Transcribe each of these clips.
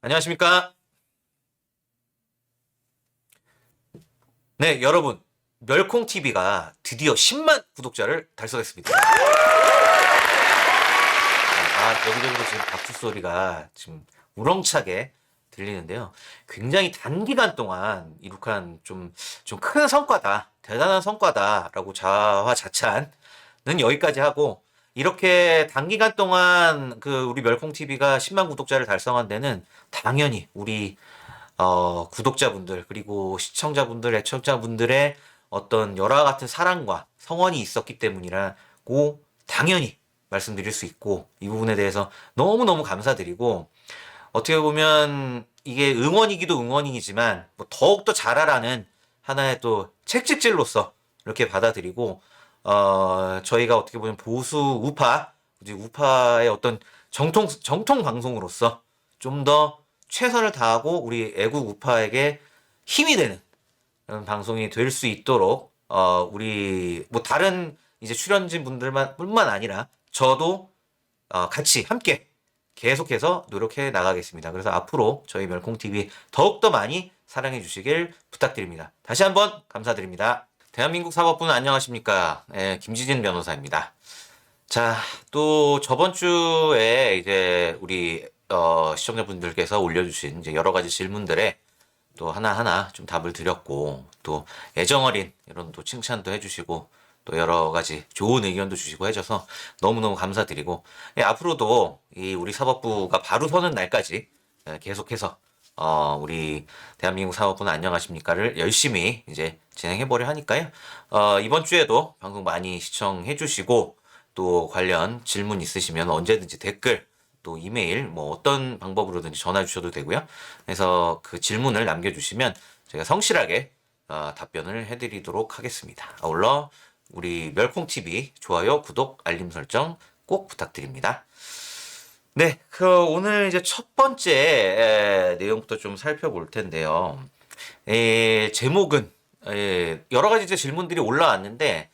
안녕하십니까? 네, 여러분. 멸콩TV가 드디어 10만 구독자를 달성했습니다. 여기저기로 지금 박수 소리가 지금 우렁차게 들리는데요. 굉장히 단기간 동안 이룩한 좀 큰 성과다, 대단한 성과다라고 자화자찬은 여기까지 하고, 이렇게 단기간 동안 우리 멸콩TV가 10만 구독자를 달성한 데는 당연히 우리 구독자분들, 그리고 시청자분들, 애청자분들의 어떤 열화 같은 사랑과 성원이 있었기 때문이라고 당연히 말씀드릴 수 있고, 이 부분에 대해서 너무너무 감사드리고, 어떻게 보면 이게 응원이기도 응원이지만 뭐 더욱더 잘하라는 하나의 또 책찍질로서 이렇게 받아들이고, 저희가 어떻게 보면 보수 우파의 어떤 정통 방송으로서 좀 더 최선을 다하고 우리 애국 우파에게 힘이 되는 그런 방송이 될 수 있도록, 우리 뭐 다른 이제 출연진 뿐만 아니라 저도 같이 함께 계속해서 노력해 나가겠습니다. 그래서 앞으로 저희 멸콩TV 더욱더 많이 사랑해 주시길 부탁드립니다. 다시 한번 감사드립니다. 대한민국 사법부는 안녕하십니까? 김지진 변호사입니다. 자, 또 저번 주에 이제 우리 시청자분들께서 올려주신 이제 여러 가지 질문들에 또 하나하나 좀 답을 드렸고, 또 애정어린 이런 또 칭찬도 해주시고, 또 여러 가지 좋은 의견도 주시고 해줘서 너무너무 감사드리고, 앞으로도 이 우리 사법부가 바로 서는 날까지 계속해서 우리 대한민국 사법부는 안녕하십니까를 열심히 이제 진행해보려 하니까요. 이번 주에도 방송 많이 시청해주시고, 또 관련 질문 있으시면 언제든지 댓글, 또 이메일, 뭐 어떤 방법으로든지 전화 주셔도 되고요. 그래서 그 질문을 남겨주시면 제가 성실하게 답변을 해드리도록 하겠습니다. 아울러 우리 멸콩TV 좋아요, 구독, 알림 설정 꼭 부탁드립니다. 네, 오늘 이제 첫 번째 내용부터 좀 살펴볼 텐데요. 제목은 여러 가지 이제 질문들이 올라왔는데,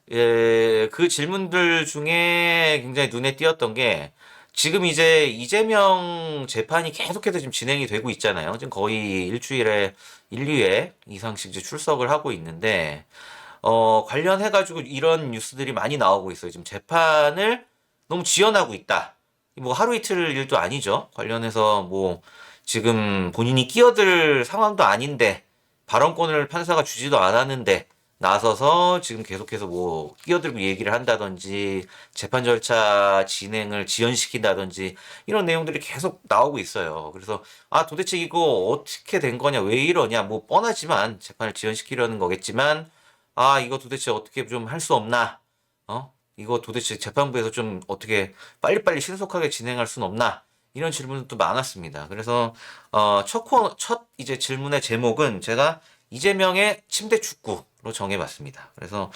그 질문들 중에 굉장히 눈에 띄었던 게, 지금 이제 이재명 재판이 계속해서 지금 진행이 되고 있잖아요. 지금 거의 일주일에 1, 2회 이상씩 이제 출석을 하고 있는데, 관련해가지고 이런 뉴스들이 많이 나오고 있어요. 지금 재판을 너무 지연하고 있다. 뭐 하루 이틀 일도 아니죠. 관련해서 뭐 지금 본인이 끼어들 상황도 아닌데, 발언권을 판사가 주지도 않았는데 나서서 지금 계속해서 뭐 끼어들고 얘기를 한다든지, 재판 절차 진행을 지연시킨다든지, 이런 내용들이 계속 나오고 있어요. 그래서 도대체 이거 어떻게 된 거냐, 왜 이러냐, 뭐 뻔하지만 재판을 지연시키려는 거겠지만, 이거 도대체 어떻게 좀 할 수 없나, 이거 도대체 재판부에서 좀 어떻게 빨리빨리 신속하게 진행할 수는 없나, 이런 질문도 많았습니다. 그래서 첫 이제 질문의 제목은 제가 이재명의 침대 축구로 정해봤습니다. 그래서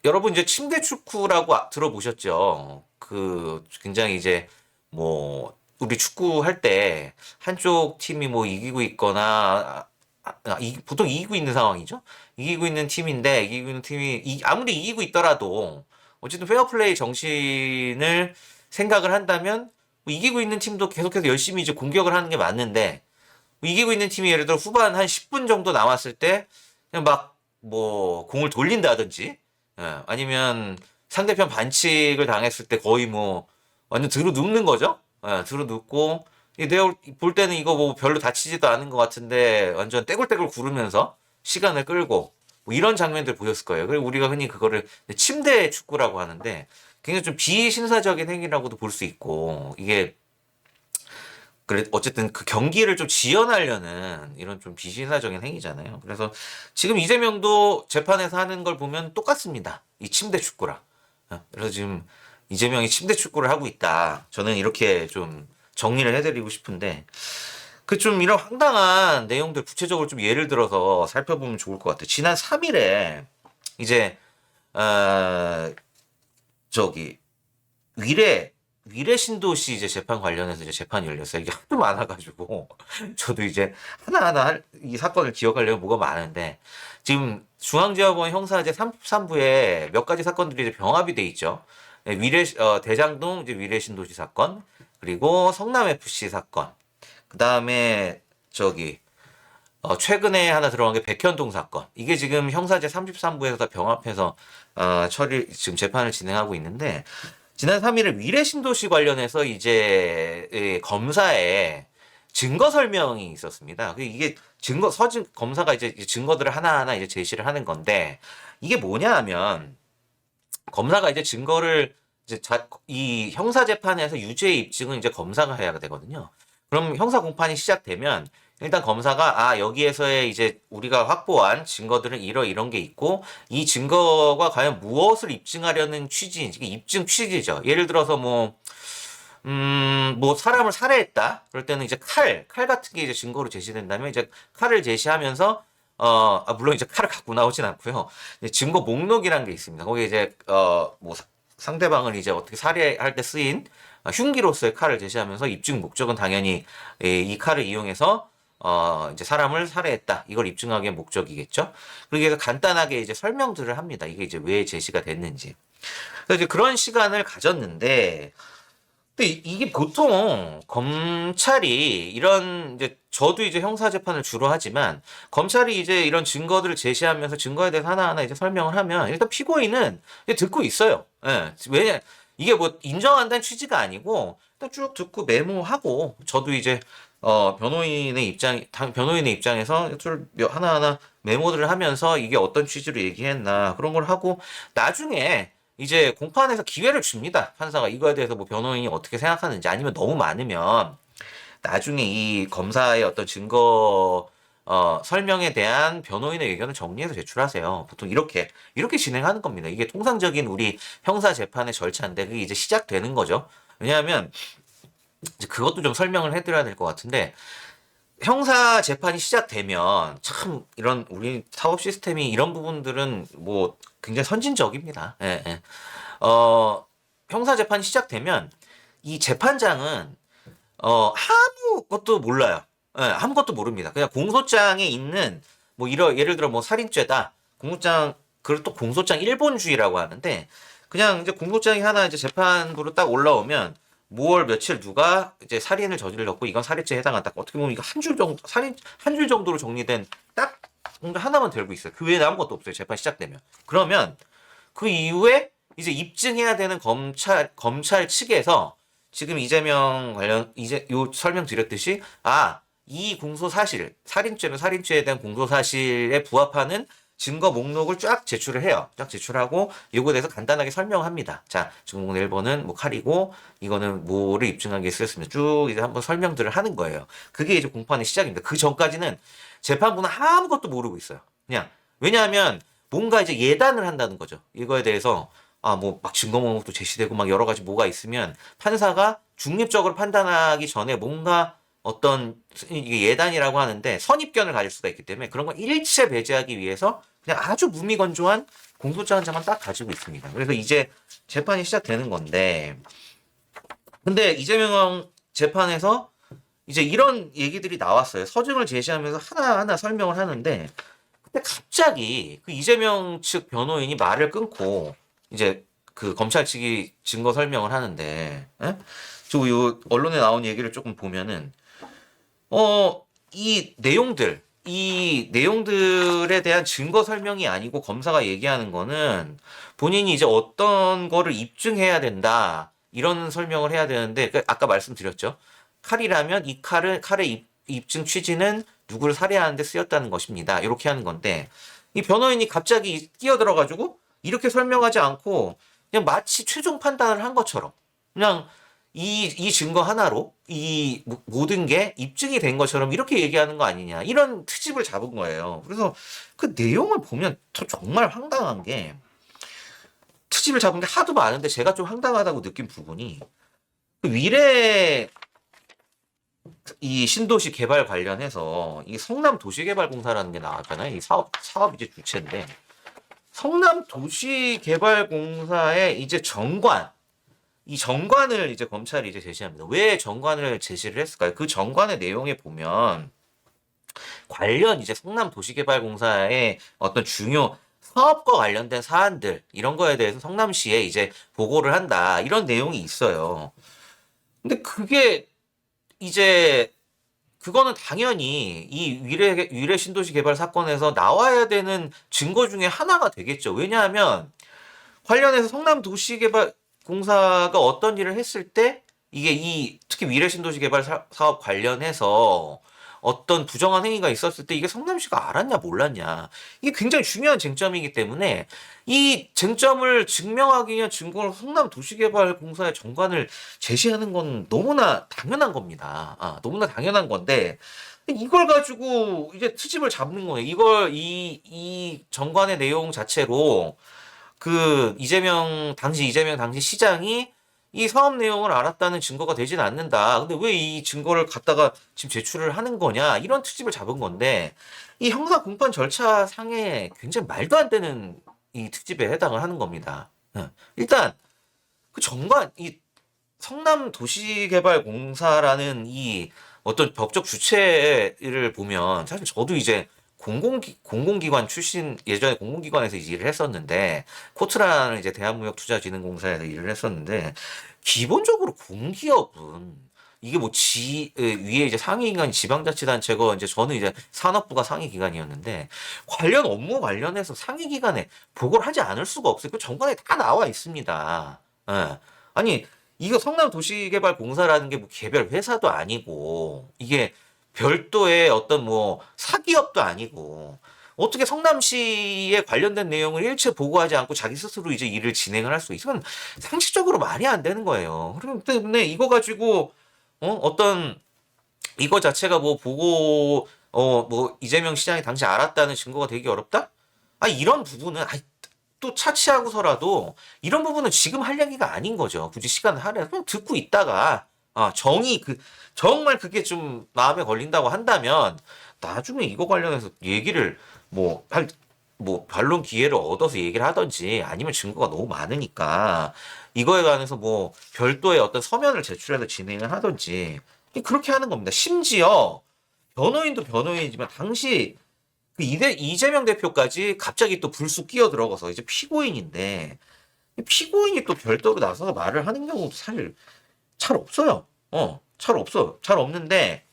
여러분 이제 침대 축구라고 들어보셨죠? 굉장히 이제 뭐 우리 축구 할 때 한쪽 팀이 뭐 이기고 있거나, 보통 이기고 있는 상황이죠. 이기고 있는 팀인데, 이기고 있는 팀이 아무리 이기고 있더라도 어쨌든 페어플레이 정신을 생각을 한다면, 뭐 이기고 있는 팀도 계속해서 열심히 이제 공격을 하는 게 맞는데, 뭐 이기고 있는 팀이 예를 들어 후반 한 10분 정도 남았을 때 그냥 막 뭐 공을 돌린다든지, 아니면 상대편 반칙을 당했을 때 거의 뭐 완전 들어 눕는 거죠. 들어 눕고, 내가 볼 때는 이거 뭐 별로 다치지도 않은 것 같은데 완전 떼굴떼굴 구르면서 시간을 끌고, 뭐 이런 장면들 보였을 거예요. 그리고 우리가 흔히 그거를 침대 축구라고 하는데, 굉장히 좀 비신사적인 행위라고도 볼 수 있고, 이게 그래 어쨌든 그 경기를 좀 지연하려는 이런 좀 비신사적인 행위잖아요. 그래서 지금 이재명도 재판에서 하는 걸 보면 똑같습니다. 이 침대 축구랑. 그래서 지금 이재명이 침대 축구를 하고 있다, 저는 이렇게 좀 정리를 해드리고 싶은데, 좀 이런 황당한 내용들 구체적으로 좀 예를 들어서 살펴보면 좋을 것 같아요. 지난 3일에 이제 저기 위례 신도시 이제 재판 관련해서 이제 재판이 열렸어요. 이게 하도 많아가지고 저도 이제 하나하나 이 사건을 기억하려면 뭐가 많은데, 지금 중앙지법원 형사제 33부에 몇 가지 사건들이 이제 병합이 돼 있죠. 대장동 이제 위례 신도시 사건, 그리고 성남FC 사건, 그 다음에 저기 최근에 하나 들어간 게 백현동 사건. 이게 지금 형사제 33부에서 다 병합해서 지금 재판을 진행하고 있는데, 지난 3일에 위례 신도시 관련해서 이제 검사의 증거 설명이 있었습니다. 이게 검사가 이제 증거들을 하나하나 이제 제시를 하는 건데, 이게 뭐냐 하면, 검사가 이제 증거를 이 형사 재판에서 유죄의 입증은 이제 검사가 해야 되거든요. 그럼 형사 공판이 시작되면 일단 검사가 여기에서의 이제 우리가 확보한 증거들은 이런 게 있고, 이 증거가 과연 무엇을 입증하려는 취지인지, 이게 입증 취지죠. 예를 들어서 뭐 사람을 살해했다. 그럴 때는 이제 칼 같은 게 이제 증거로 제시된다면, 이제 칼을 제시하면서 물론 이제 칼을 갖고 나오진 않고요. 증거 목록이라는 게 있습니다. 거기에 이제 상대방을 이제 어떻게 살해할 때 쓰인 흉기로서의 칼을 제시하면서, 입증 목적은 당연히 이 칼을 이용해서 이제 사람을 살해했다. 이걸 입증하기 위한 목적이겠죠. 그래서 간단하게 이제 설명들을 합니다. 이게 이제 왜 제시가 됐는지. 그래서 이제 그런 시간을 가졌는데, 근데 이게 보통 검찰이 이런 이제 저도 이제 형사 재판을 주로 하지만, 검찰이 이제 이런 증거들을 제시하면서 증거에 대해서 하나하나 이제 설명을 하면 일단 피고인은 이제 듣고 있어요. 예. 왜냐 이게 뭐 인정한다는 취지가 아니고 일단 쭉 듣고 메모하고, 저도 이제 변호인의 입장에서 하나하나 메모들을 하면서 이게 어떤 취지로 얘기했나 그런 걸 하고, 나중에 이제 공판에서 기회를 줍니다. 판사가 이거에 대해서 뭐 변호인이 어떻게 생각하는지, 아니면 너무 많으면 나중에 이 검사의 어떤 증거 설명에 대한 변호인의 의견을 정리해서 제출하세요. 보통 이렇게 진행하는 겁니다. 이게 통상적인 우리 형사 재판의 절차인데, 그게 이제 시작되는 거죠. 왜냐하면 이제 그것도 좀 설명을 해드려야 될 것 같은데, 형사 재판이 시작되면 참 이런 우리 사법 시스템이 이런 부분들은 뭐 굉장히 선진적입니다. 예, 예. 형사 재판이 시작되면 이 재판장은 아무것도 몰라요. 예, 아무것도 모릅니다. 그냥 공소장에 있는 예를 들어 살인죄다. 그걸 또 공소장 일본주의라고 하는데, 그냥 이제 공소장이 하나 이제 재판부로 딱 올라오면 무월 며칠 누가 이제 살인을 저질렀고 이건 살인죄에 해당한다. 어떻게 보면 이거 한 줄 정도로 정리된 딱 공소 하나만 들고 있어요. 그 외에는 아무것도 없어요. 재판 시작되면. 그러면 그 이후에 이제 입증해야 되는 검찰 측에서 지금 이재명 관련 요 설명 드렸듯이 이 공소 사실, 살인죄는 살인죄에 대한 공소 사실에 부합하는 증거 목록을 쫙 제출을 해요. 쫙 제출하고 이거에 대해서 간단하게 설명합니다. 자, 증거목록 1번은 뭐 칼이고 이거는 뭐를 입증하기 위해 쓰였습니다. 쭉 이제 한번 설명들을 하는 거예요. 그게 이제 공판의 시작입니다. 그 전까지는 재판부는 아무것도 모르고 있어요. 그냥 왜냐하면 뭔가 이제 예단을 한다는 거죠. 이거에 대해서 막 증거 목록도 제시되고 막 여러 가지 뭐가 있으면 판사가 중립적으로 판단하기 전에 뭔가 어떤 이게 예단이라고 하는데 선입견을 가질 수가 있기 때문에, 그런 건 일체 배제하기 위해서 그냥 아주 무미건조한 공소장 한 장만 딱 가지고 있습니다. 그래서 이제 재판이 시작되는 건데, 근데 이재명 재판에서 이제 이런 얘기들이 나왔어요. 서증을 제시하면서 하나하나 설명을 하는데, 근데 갑자기 그 이재명 측 변호인이 말을 끊고 이제 그 검찰 측이 증거 설명을 하는데, 요 언론에 나온 얘기를 조금 보면은 이 내용들에 대한 증거 설명이 아니고, 검사가 얘기하는 거는 본인이 이제 어떤 거를 입증해야 된다, 이런 설명을 해야 되는데, 아까 말씀드렸죠. 칼이라면 이 칼의 입증 취지는 누구를 살해하는데 쓰였다는 것입니다. 이렇게 하는 건데, 이 변호인이 갑자기 끼어들어가지고 이렇게 설명하지 않고 그냥 마치 최종 판단을 한 것처럼 그냥 이 증거 하나로 이 모든 게 입증이 된 것처럼 이렇게 얘기하는 거 아니냐, 이런 트집을 잡은 거예요. 그래서 그 내용을 보면 정말 황당한 게, 트집을 잡은 게 하도 많은데 제가 좀 황당하다고 느낀 부분이, 그 위례 이 신도시 개발 관련해서 이 성남 도시개발공사라는 게 나왔잖아요. 이 사업 이제 주체인데, 성남 도시개발공사의 이제 이 정관을 이제 검찰이 이제 제시합니다. 왜 정관을 제시를 했을까요? 그 정관의 내용에 보면 관련 이제 성남 도시개발공사의 어떤 중요 사업과 관련된 사안들, 이런 거에 대해서 성남시에 이제 보고를 한다, 이런 내용이 있어요. 근데 그게 이제 그거는 당연히 이 위례 신도시 개발 사건에서 나와야 되는 증거 중에 하나가 되겠죠. 왜냐하면 관련해서 성남도시개발공사가 어떤 일을 했을 때 이게 특히 위례 신도시 개발 사업 관련해서 어떤 부정한 행위가 있었을 때 이게 성남시가 알았냐 몰랐냐 이게 굉장히 중요한 쟁점이기 때문에 이 쟁점을 증명하기 위한 증거로 성남도시개발공사의 정관을 제시하는 건 너무나 당연한 겁니다. 너무나 당연한 건데 이걸 가지고 이제 트집을 잡는 거예요. 이 정관의 내용 자체로 당시 이재명 당시 시장이 이 사업 내용을 알았다는 증거가 되진 않는다. 근데 왜 이 증거를 갖다가 지금 제출을 하는 거냐? 이런 트집을 잡은 건데, 이 형사 공판 절차 상에 굉장히 말도 안 되는 이 특집에 해당을 하는 겁니다. 일단, 이 성남도시개발공사라는 이 어떤 법적 주체를 보면, 사실 저도 이제 공공기관 출신, 예전에 공공기관에서 일을 했었는데, 코트라는 이제 대한무역투자진흥공사에서 일을 했었는데, 기본적으로 공기업은, 이게 위에 이제 상위기관이 지방자치단체고, 이제 저는 이제 산업부가 상위기관이었는데, 관련 업무 관련해서 상위기관에 보고를 하지 않을 수가 없어요. 그 정관에 다 나와 있습니다. 예. 아니, 이거 성남도시개발공사라는 게 뭐 개별 회사도 아니고, 이게 별도의 어떤 뭐 사기업도 아니고 어떻게 성남시에 관련된 내용을 일체 보고하지 않고 자기 스스로 이제 일을 진행을 할 수 있어? 이건 상식적으로 말이 안 되는 거예요. 그렇기 때문에 이거 가지고 어떤 이거 자체가 뭐 보고 뭐 이재명 시장이 당시 알았다는 증거가 되기 어렵다? 이런 부분은 또 차치하고서라도 이런 부분은 지금 할 얘기가 아닌 거죠. 굳이 시간을 할애해서 그냥 듣고 있다가 정말 그게 좀 마음에 걸린다고 한다면 나중에 이거 관련해서 얘기를 반론 기회를 얻어서 얘기를 하든지 아니면 증거가 너무 많으니까 이거에 관해서 뭐 별도의 어떤 서면을 제출해서 진행을 하든지 그렇게 하는 겁니다. 심지어 변호인도 변호인이지만 당시 이재명 대표까지 갑자기 또 불쑥 끼어 들어가서 이제 피고인인데 피고인이 또 별도로 나서서 말을 하는 경우도 사실 잘 없어요. 잘 없어요. 잘 없는데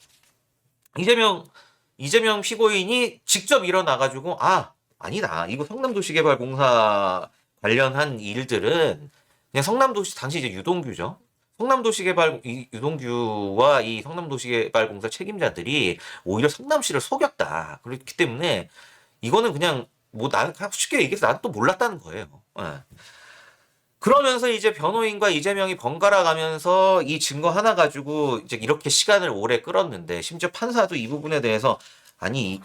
이재명 피고인이 직접 일어나가지고 아니다. 이거 성남도시개발공사 관련한 일들은 그냥 당시 이제 유동규죠. 유동규와 이 성남도시개발공사 책임자들이 오히려 성남시를 속였다. 그렇기 때문에 이거는 그냥 뭐 나는 쉽게 얘기해서 나는 또 몰랐다는 거예요. 예. 그러면서 이제 변호인과 이재명이 번갈아 가면서 이 증거 하나 가지고 이제 이렇게 시간을 오래 끌었는데 심지어 판사도 이 부분에 대해서 아니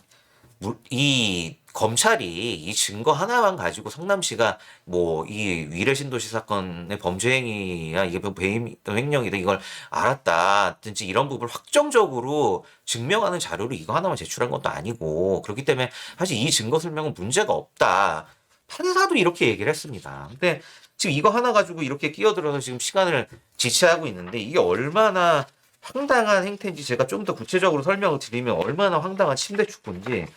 이 검찰이 이 증거 하나만 가지고 성남시가 뭐 이 위례신도시 사건의 범죄 행위야 이게 뭐 배임 횡령이다 이걸 알았다든지 이런 부분을 확정적으로 증명하는 자료를 이거 하나만 제출한 것도 아니고 그렇기 때문에 사실 이 증거 설명은 문제가 없다. 판사도 이렇게 얘기를 했습니다. 근데 지금 이거 하나 가지고 이렇게 끼어들어서 지금 시간을 지체하고 있는데 이게 얼마나 황당한 행태인지 제가 좀 더 구체적으로 설명을 드리면 얼마나 황당한 침대 축구인지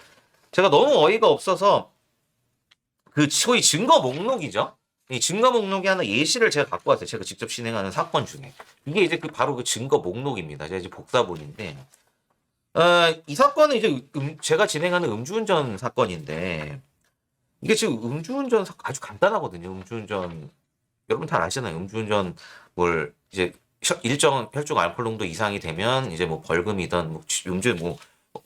제가 너무 어이가 없어서 소위 증거 목록이죠. 이 증거 목록이 하나 예시를 제가 갖고 왔어요. 제가 직접 진행하는 사건 중에. 이게 이제 바로 그 증거 목록입니다. 제가 이제 복사본인데. 이 사건은 이제 제가 진행하는 음주운전 사건인데, 이게 지금 음주운전 아주 간단하거든요. 음주운전 여러분 다 아시잖아요. 음주운전 이제 일정 혈중 알코올 농도 이상이 되면 이제 뭐 벌금이든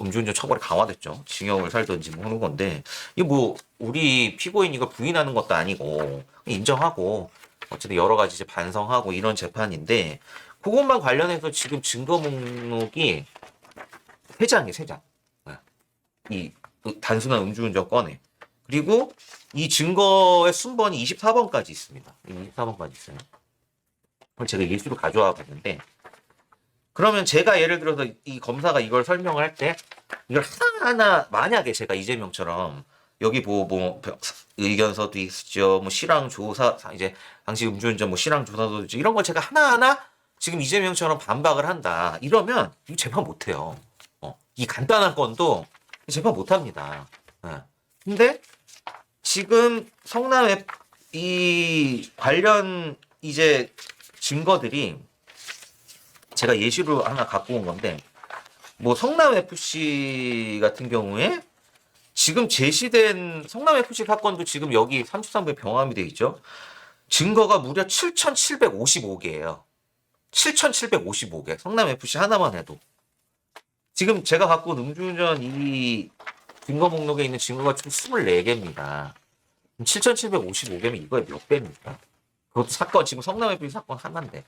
음주운전 처벌이 강화됐죠. 징역을 살든지 뭐 하는 건데 이게 뭐 우리 피고인 이거 부인하는 것도 아니고 인정하고 어쨌든 여러 가지 이제 반성하고 이런 재판인데 그것만 관련해서 지금 증거 목록이 3장이에요. 3장. 이 단순한 음주운전 건에. 그리고 이 증거의 순번이 24번까지 있습니다. 24번까지 있어요. 그걸 제가 예시로 가져와 봤는데 그러면 제가 예를 들어서 이 검사가 이걸 설명을 할 때 이걸 하나하나 만약에 제가 이재명처럼 여기 뭐 의견서도 있죠. 뭐 실황 조사 이제 당시 음주운전 뭐 실황 조사도 있죠. 이런 걸 제가 하나하나 지금 이재명처럼 반박을 한다. 이러면 이거 재판 못 해요. 이 간단한 건도 재판 못 합니다. 근데 지금 성남의 이 관련 이제 증거들이 제가 예시로 하나 갖고 온 건데, 뭐 성남 FC 같은 경우에 지금 제시된 성남 FC 사건도 지금 여기 33부에 병함이 돼 있죠. 증거가 무려 7,755개예요. 7,755개. 성남 FC 하나만 해도. 지금 제가 갖고 온 음주운전 이 증거 목록에 있는 증거가 총 24개입니다. 7,755개면 이거에 몇 배입니까? 그것도 사건, 지금 성남 FC 사건 하나인데.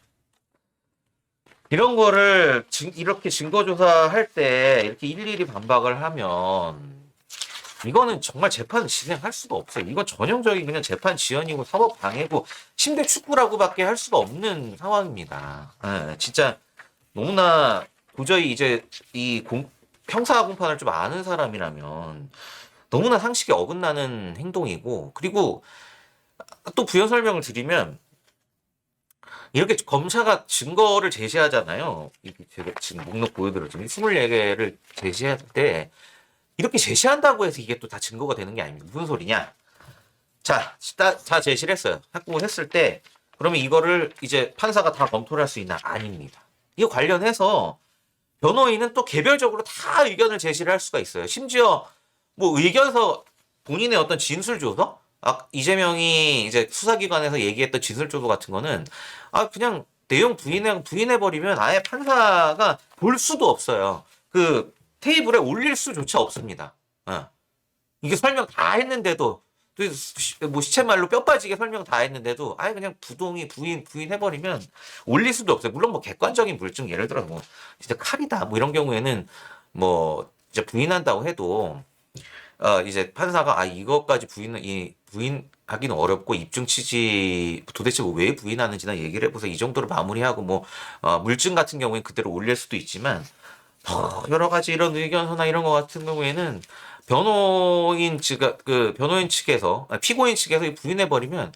이런 거를 이렇게 증거조사할 때 이렇게 일일이 반박을 하면 이거는 정말 재판 진행할 수가 없어요. 이건 전형적인 그냥 재판 지연이고 사법 방해고 침대 축구라고밖에 할 수가 없는 상황입니다. 진짜 너무나 도저히 이제 형사 공판을 좀 아는 사람이라면 너무나 상식에 어긋나는 행동이고, 그리고 또 부연 설명을 드리면 이렇게 검사가 증거를 제시하잖아요. 제가 지금 목록 보여드렸지만 24개를 제시할 때 이렇게 제시한다고 해서 이게 또 다 증거가 되는 게 아닙니다. 무슨 소리냐? 자, 다 제시를 했어요. 확보를 했을 때 그러면 이거를 이제 판사가 다 검토를 할 수 있나? 아닙니다. 이거 관련해서 변호인은 또 개별적으로 다 의견을 제시를 할 수가 있어요. 심지어 뭐 의견서 본인의 어떤 진술조서? 이재명이 이제 수사기관에서 얘기했던 진술조서 같은 거는 그냥 내용 부인해버리면 아예 판사가 볼 수도 없어요. 그 테이블에 올릴 수조차 없습니다. 이게 설명 다 했는데도, 뭐 시체말로 뼈 빠지게 설명 다 했는데도 아예 그냥 부인해버리면 올릴 수도 없어요. 물론 뭐 객관적인 물증, 예를 들어서 뭐 진짜 칼이다 뭐 이런 경우에는 뭐 이제 부인한다고 해도 이제 판사가 이것까지 부인하기는 어렵고 입증 취지 도대체 왜 부인하는지나 얘기를 해보세요. 이 정도로 마무리하고 뭐 물증 같은 경우에 그대로 올릴 수도 있지만 여러 가지 이런 의견서나 이런 거 같은 경우에는 변호인 측에서 피고인 측에서 부인해 버리면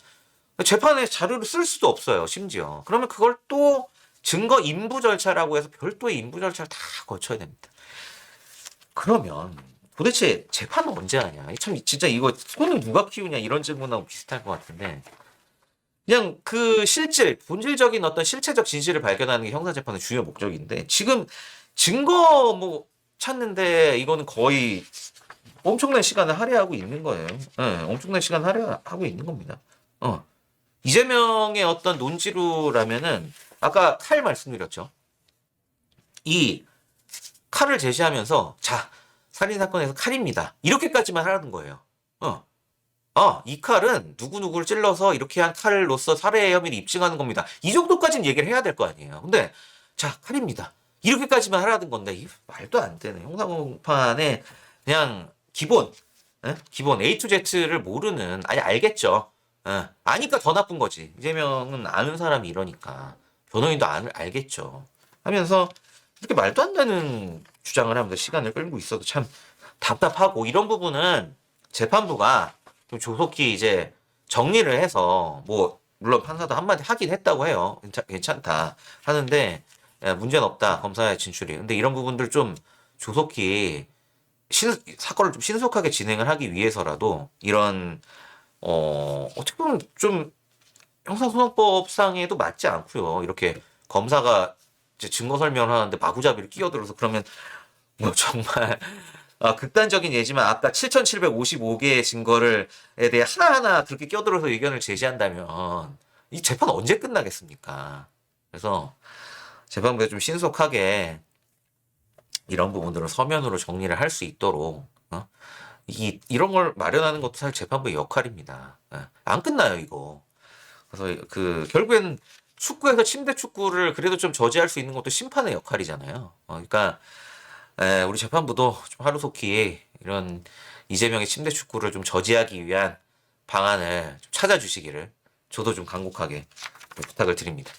재판에 자료를 쓸 수도 없어요. 심지어 그러면 그걸 또 증거 인부 절차라고 해서 별도의 인부 절차를 다 거쳐야 됩니다. 그러면 도대체 재판은 언제 하냐? 참 진짜 이거 손은 누가 키우냐 이런 질문하고 비슷할 것 같은데, 그냥 그 본질적인 어떤 실체적 진실을 발견하는 게 형사재판의 주요 목적인데, 지금 증거 뭐 찾는데 이거는 거의 엄청난 시간을 할애하고 있는 거예요. 엄청난 시간 할애하고 있는 겁니다. 이재명의 어떤 논지루라면은 아까 칼 말씀드렸죠. 이 칼을 제시하면서 자, 살인사건에서 칼입니다. 이렇게까지만 하라는 거예요. 이 칼은 누구누구를 찔러서 이렇게 한 칼로서 살해 혐의를 입증하는 겁니다. 이 정도까지는 얘기를 해야 될 거 아니에요. 근데 자, 칼입니다. 이렇게까지만 하라는 건데 이게 말도 안 되네. 형사공판에 그냥 기본 A to Z를 모르는, 알겠죠. 아니까 더 나쁜 거지. 이재명은 아는 사람이 이러니까 변호인도 알겠죠. 하면서 이렇게 말도 안 되는 주장을 하면서 시간을 끌고 있어도 참 답답하고, 이런 부분은 재판부가 좀 조속히 이제 정리를 해서, 뭐 물론 판사도 한마디 하긴 했다고 해요. 괜찮다 하는데 문제는 없다, 검사의 진술이. 근데 이런 부분들 좀 조속히 사건을 좀 신속하게 진행을 하기 위해서라도 이런 어떻게 보면 좀 형사소송법상에도 맞지 않고요. 이렇게 검사가 이제 증거 설명을 하는데 마구잡이로 끼어들어서, 그러면 뭐 정말 극단적인 예지만 아까 7,755개의 증거에 대해 하나하나 그렇게 끼어들어서 의견을 제시한다면 이 재판 언제 끝나겠습니까? 그래서 재판부가 좀 신속하게 이런 부분들을 서면으로 정리를 할 수 있도록 이런 걸 마련하는 것도 사실 재판부의 역할입니다. 안 끝나요, 이거. 그래서 결국엔 축구에서 침대 축구를 그래도 좀 저지할 수 있는 것도 심판의 역할이잖아요. 그러니까 우리 재판부도 좀 하루속히 이런 이재명의 침대 축구를 좀 저지하기 위한 방안을 좀 찾아주시기를 저도 좀 간곡하게 부탁을 드립니다.